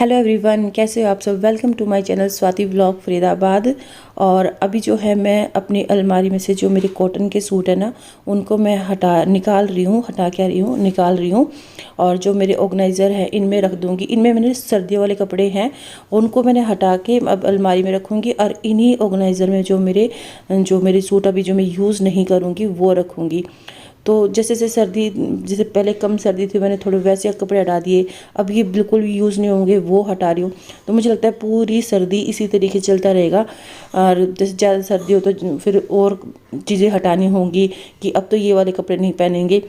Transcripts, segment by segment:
Hello everyone, कैसे हो आप सब। Welcome to my channel Swati vlog Faridabad. और अभी जो है मैं अपनी अलमारी में से जो मेरे कॉटन के सूट है ना, उनको मैं निकाल रही हूँ। और जो मेरे ऑर्गेनाइज़र है इनमें रख दूँगी। इनमें मैंने सर्दियों वाले कपड़े हैं, उनको मैंने हटा के अब अलमारी में रखूँगी। और इन्हीं ऑर्गेनाइज़र में जो मेरे सूट अभी जो मैं यूज़ नहीं करूँगी वो रखूँगी। तो जैसे जैसे सर्दी, जैसे पहले कम सर्दी थी मैंने थोड़े वैसे कपड़े हटा दिए, अब ये बिल्कुल भी यूज़ नहीं होंगे वो हटा रही हूँ। तो मुझे लगता है पूरी सर्दी इसी तरीके से चलता रहेगा। और जैसे ज़्यादा सर्दी हो तो फिर और चीज़ें हटानी होंगी कि अब तो ये वाले कपड़े नहीं पहनेंगे,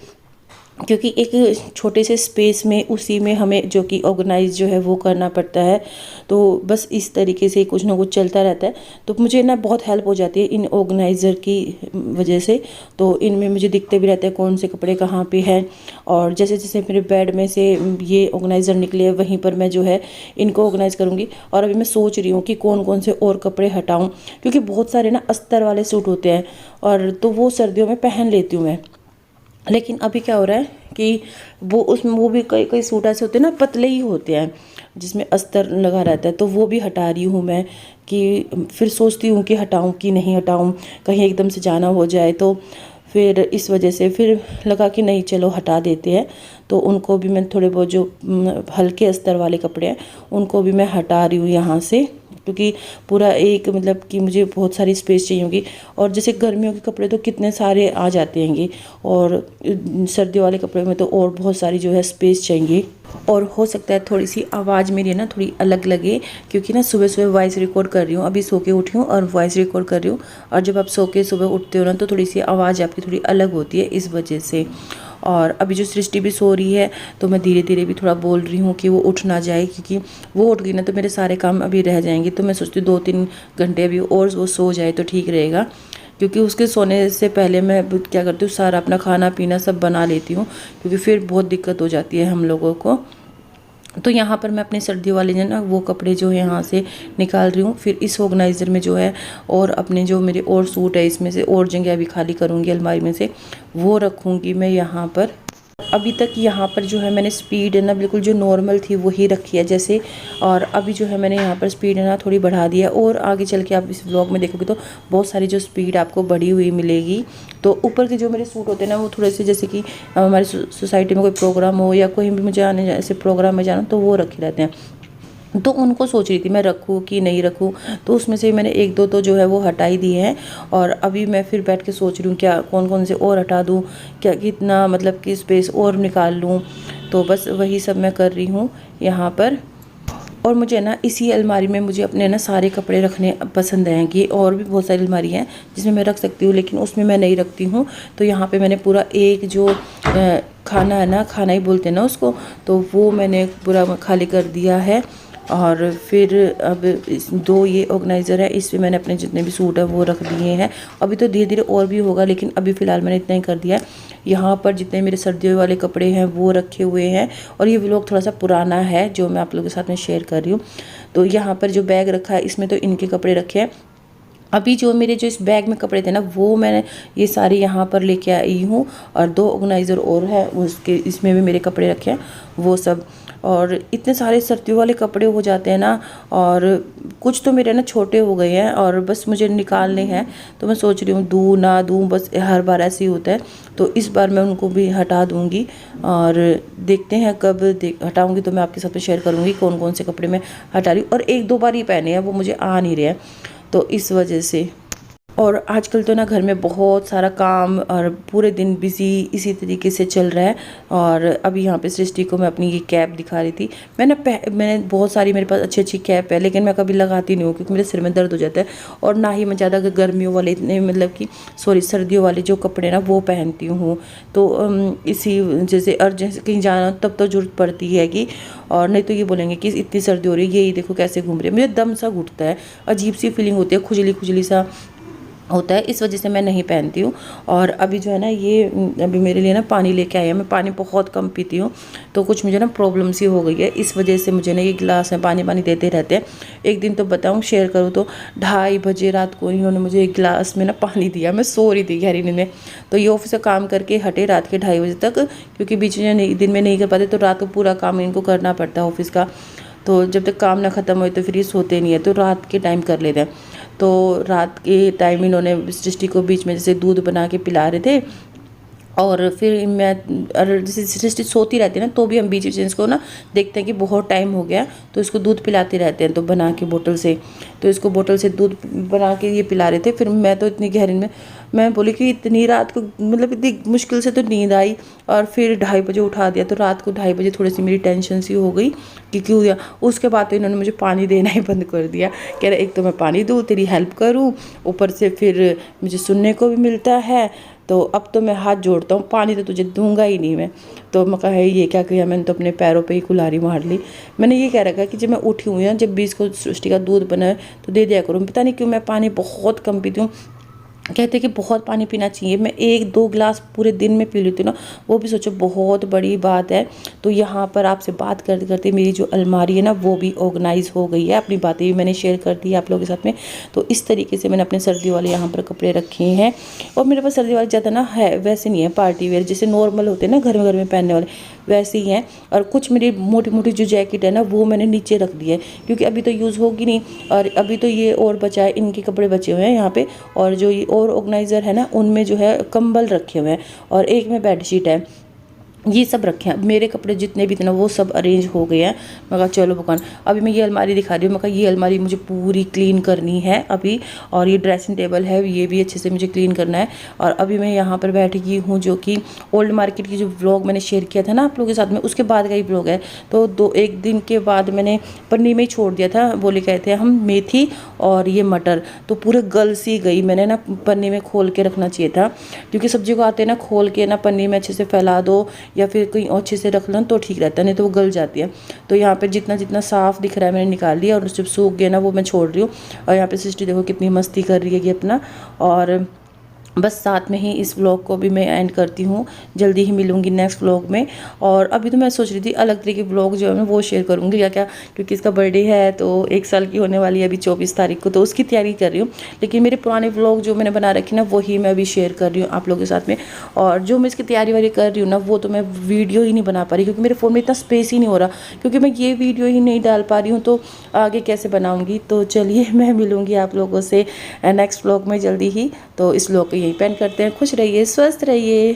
क्योंकि एक छोटे से स्पेस में उसी में हमें जो कि ऑर्गेनाइज जो है वो करना पड़ता है। तो बस इस तरीके से कुछ ना कुछ चलता रहता है। तो मुझे ना बहुत हेल्प हो जाती है इन ऑर्गेनाइज़र की वजह से। तो इनमें मुझे दिखते भी रहते हैं कौन से कपड़े कहाँ पे हैं। और जैसे जैसे मेरे बेड में से ये ऑर्गेनाइज़र निकले वहीं पर मैं जो है इनको ऑर्गेनाइज़ करूँगी। और अभी मैं सोच रही हूँ कि कौन कौन से और कपड़े हटाऊँ, क्योंकि बहुत सारे ना अस्तर वाले सूट होते हैं और तो वो सर्दियों में पहन लेती हूँ मैं। लेकिन अभी क्या हो रहा है कि वो भी कई कई सूट ऐसे होते हैं ना, पतले ही होते हैं जिसमें अस्तर लगा रहता है। तो वो भी हटा रही हूँ मैं, कि फिर सोचती हूँ कि हटाऊँ कि नहीं हटाऊँ, कहीं एकदम से जाना हो जाए। तो फिर इस वजह से फिर लगा कि नहीं, चलो हटा देते हैं। तो उनको भी मैं थोड़े बहुत जो हल्के अस्तर वाले कपड़े हैं उनको भी मैं हटा रही हूँ यहाँ से, क्योंकि पूरा एक मतलब कि मुझे बहुत सारी स्पेस चाहिए होगी। और जैसे गर्मियों के कपड़े तो कितने सारे आ जाते हैंगे, और सर्दियों वाले कपड़े में तो और बहुत सारी जो है स्पेस चाहिए। और हो सकता है थोड़ी सी आवाज़ मेरी ना थोड़ी अलग लगे, क्योंकि ना सुबह सुबह वॉइस रिकॉर्ड कर रही हूँ। अभी सो के उठी हूँ और वॉइस रिकॉर्ड कर रही हूँ। और जब आप सो के सुबह उठते हो ना तो थोड़ी सी आवाज़ आपकी थोड़ी अलग होती है, इस वजह से। और अभी जो सृष्टि भी सो रही है तो मैं धीरे धीरे भी थोड़ा बोल रही हूँ कि वो उठ ना जाए, क्योंकि वो उठ गई ना तो मेरे सारे काम अभी रह जाएंगे। तो मैं सोचती हूँ 2-3 घंटे अभी और वो सो जाए तो ठीक रहेगा, क्योंकि उसके सोने से पहले मैं क्या करती हूँ, सारा अपना खाना पीना सब बना लेती हूँ, क्योंकि फिर बहुत दिक्कत हो जाती है हम लोगों को। तो यहाँ पर मैं अपने सर्दियों वाले जो ना वो कपड़े जो है यहाँ से निकाल रही हूँ। फिर इस ऑर्गेनाइज़र में जो है और अपने जो मेरे और सूट है इसमें से और जगह अभी खाली करूँगी अलमारी में से, वो रखूँगी मैं यहाँ पर। अभी तक यहाँ पर जो है मैंने स्पीड है ना बिल्कुल जो नॉर्मल थी वही रखी है जैसे। और अभी जो है मैंने यहाँ पर स्पीड है ना थोड़ी बढ़ा दिया है, और आगे चल के आप इस व्लॉग में देखोगे तो बहुत सारी जो स्पीड आपको बढ़ी हुई मिलेगी। तो ऊपर के जो मेरे सूट होते हैं ना वो थोड़े से, जैसे कि हमारी सोसाइटी में कोई प्रोग्राम हो या कहीं भी मुझे आने ऐसे प्रोग्राम में जाना तो वो रखे रहते हैं। तो उनको सोच रही थी मैं रखूँ कि नहीं रखूँ। तो उसमें से मैंने एक दो तो जो है वो हटा ही दिए हैं। और अभी मैं फिर बैठ के सोच रही हूँ क्या कौन कौन से और हटा दूँ, क्या कितना मतलब कि स्पेस और निकाल लूँ। तो बस वही सब मैं कर रही हूँ यहाँ पर। और मुझे ना इसी अलमारी में मुझे अपने ना सारे कपड़े रखने पसंद हैं, कि और भी बहुत सारी अलमारी हैं जिसमें मैं रख सकती हूँ, लेकिन उसमें मैं नहीं रखती हूँ। तो यहाँ पे मैंने पूरा एक जो खाना है ना, खाना ही बोलते हैं ना उसको, तो वो मैंने पूरा खाली कर दिया है। और फिर अब दो ये ऑर्गेनाइज़र है, इसमें मैंने अपने जितने भी सूट है वो रख दिए हैं। अभी तो धीरे धीरे और भी होगा, लेकिन अभी फ़िलहाल मैंने इतना ही कर दिया है। यहाँ पर जितने मेरे सर्दियों वाले कपड़े हैं वो रखे हुए हैं। और ये व्लॉग थोड़ा सा पुराना है जो मैं आप लोगों के साथ में शेयर कर रही हूँ। तो यहाँ पर जो बैग रखा है इसमें तो इनके कपड़े रखे हैं। अभी जो मेरे जो इस बैग में कपड़े थे ना वो मैंने ये सारे यहाँ पर लेके आई हूँ। और दो ऑर्गेनाइज़र और है उसके, इसमें भी मेरे कपड़े रखे हैं वो सब। और इतने सारे सर्दियों वाले कपड़े हो जाते हैं ना, और कुछ तो मेरे ना छोटे हो गए हैं और बस मुझे निकालने हैं। तो मैं सोच रही हूँ दूँ ना दूँ, बस हर बार ऐसे ही होता है। तो इस बार मैं उनको भी हटा दूँगी। और देखते हैं कब हटाऊँगी तो मैं आपके साथ में शेयर करूँगी कौन कौन से कपड़े मैं हटा रही हूँ। और एक दो बार ही पहने हैं, वो मुझे आ नहीं रहे हैं, तो इस वजह से। और आजकल तो ना घर में बहुत सारा काम और पूरे दिन बिज़ी इसी तरीके से चल रहा है। और अभी यहाँ पे सृष्टि को मैं अपनी ये कैप दिखा रही थी। मैंने बहुत सारी, मेरे पास अच्छी अच्छी कैप है, लेकिन मैं कभी लगाती नहीं हूँ क्योंकि मेरे सिर में दर्द हो जाता है। और ना ही मैं ज़्यादा गर्मियों वाले इतने मतलब कि सर्दियों वाले जो कपड़े ना वो पहनती हूँ। तो इसी जैसे अर्जेंट कहीं जाना तब तो ज़रूरत पड़ती है कि, और नहीं तो ये बोलेंगे कि इतनी सर्दी हो रही है, ये देखो कैसे घूम रही है। मुझे दम सा घुटता है, अजीब सी फीलिंग होती है, खुजली खुजली सा होता है, इस वजह से मैं नहीं पहनती हूँ। और अभी जो है ना ये अभी मेरे लिए ना पानी लेके आया है। मैं पानी बहुत कम पीती हूँ, तो कुछ मुझे ना प्रॉब्लम सी हो गई है, इस वजह से मुझे ना ये गिलास में पानी पानी देते रहते हैं। एक दिन तो बताऊँ शेयर करूँ तो 2:30 बजे रात को इन्होंने मुझे एक गिलास में ना पानी दिया। मैं सो रही थी गहरी नींद में। तो ये ऑफिस का काम करके हटे रात के 2:30 बजे तक, क्योंकि बीच में दिन में नहीं कर पाते तो रात को पूरा काम इनको करना पड़ता है ऑफिस का। तो जब तक काम ना ख़त्म हो तो फिर ये सोते नहीं है, तो रात के टाइम कर लेते हैं। तो रात के टाइम इन्होंने सृष्टि को बीच में जैसे दूध बना के पिला रहे थे, और फिर मैं जैसे सृष्टि सोती रहती है ना, तो भी हम बीच बीच में इसको ना देखते हैं कि बहुत टाइम हो गया, तो इसको दूध पिलाते रहते हैं, तो बना के बोतल से। तो इसको बोतल से दूध बना के ये पिला रहे थे। फिर मैं तो इतनी गहरी में मैं बोली कि इतनी रात को मतलब इतनी मुश्किल से तो नींद आई, और फिर 2:30 बजे उठा दिया। तो रात को 2:30 बजे थोड़ी सी मेरी टेंशन सी हो गई कि क्यों दिया। उसके बाद तो इन्होंने मुझे पानी देना ही बंद कर दिया। कह रहे एक तो मैं पानी दूँ, तेरी हेल्प करूँ, ऊपर से फिर मुझे सुनने को भी मिलता है, तो अब तो मैं हाथ जोड़ता हूँ, पानी तो तुझे दूंगा ही नहीं मैं। तो मैं कहा ये क्या किया, मैंने तो अपने पैरों पे ही कुल्हाड़ी मार ली। मैंने ये कह रखा कि जब मैं उठी हुई हूँ, जब भी इसको सृष्टि का दूध बना है तो दे दिया करूँ। पता नहीं क्यों मैं पानी बहुत कम पीती हूँ। कहते हैं कि बहुत पानी पीना चाहिए, मैं 1-2 गिलास पूरे दिन में पी लेती हूँ ना, वो भी सोचो बहुत बड़ी बात है। तो यहाँ पर आपसे बात करते करते मेरी जो अलमारी है ना वो भी ऑर्गेनाइज हो गई है, अपनी बातें भी मैंने शेयर कर दी है आप लोगों के साथ में। तो इस तरीके से मैंने अपने सर्दी वाले यहाँ पर कपड़े रखे हैं, और मेरे पास सर्दी वाले ज़्यादा ना है वैसे नहीं है, पार्टी वेयर जैसे नॉर्मल होते हैं ना घर में पहनने वाले, वैसे ही हैं। और कुछ मेरी मोटी मोटी जो जैकेट है ना वो मैंने नीचे रख दी है, क्योंकि अभी तो यूज़ होगी नहीं, और अभी तो ये और बचा है, इनके कपड़े बचे हुए हैं यहाँ पे। और जो ये और ऑर्गेनाइज़र है ना उनमें जो है कंबल रखे हुए हैं, और एक में बेडशीट है, ये सब रखे हैं। मेरे कपड़े जितने भी थे ना वो सब अरेंज हो गए हैं। मैं कहा चलो भगवान, अभी मैं ये अलमारी दिखा रही हूँ। मैं कहा ये अलमारी मुझे पूरी क्लीन करनी है अभी, और ये ड्रेसिंग टेबल है ये भी अच्छे से मुझे क्लीन करना है। और अभी मैं यहाँ पर बैठ गई हूँ, जो कि ओल्ड मार्केट की जो व्लॉग मैंने शेयर किया था ना आप लोगों के साथ में, उसके बाद का ही व्लॉग है। तो 1 दिन के बाद मैंने पन्नी में ही छोड़ दिया था, बोले कहते हैं हम मेथी और ये मटर, तो पूरे गल सी गई। मैंने ना पन्नी में खोल के रखना चाहिए था, क्योंकि सब्जी को आते हैं ना खोल के ना पन्नी में अच्छे से फैला दो, या फिर कहीं अच्छे से रख लो तो ठीक रहता है, नहीं तो वो गल जाती है। तो यहाँ पे जितना जितना साफ़ दिख रहा है मैंने निकाल लिया, और जब सूख गया ना वो मैं छोड़ रही हूँ। और यहाँ पे सृष्टि देखो कितनी मस्ती कर रही है ये अपना। और बस साथ में ही इस व्लॉग को भी मैं एंड करती हूँ, जल्दी ही मिलूँगी नेक्स्ट व्लॉग में। और अभी तो मैं सोच रही थी अलग तरीके के व्लॉग जो है मैं वो शेयर करूँगी क्या, क्योंकि इसका बर्थडे है, तो 1 साल की होने वाली है अभी 24 तारीख को, तो उसकी तैयारी कर रही हूँ। लेकिन मेरे पुराने व्लॉग जो मैंने बना रखे ना वही मैं अभी शेयर कर रही हूँ आप लोगों के साथ में। और जो मैं इसकी तैयारी वारी कर रही हूँ ना वो तो मैं वीडियो ही नहीं बना पा रही, क्योंकि मेरे फ़ोन में इतना स्पेस ही नहीं हो रहा, क्योंकि मैं ये वीडियो ही नहीं डाल पा रही हूँ, तो आगे कैसे बनाऊँगी। तो चलिए मैं मिलूँगी आप लोगों से नेक्स्ट व्लॉग में जल्दी ही। तो इस व्लॉग को यहीं पे एंड करते हैं। खुश रहिए, स्वस्थ रहिए।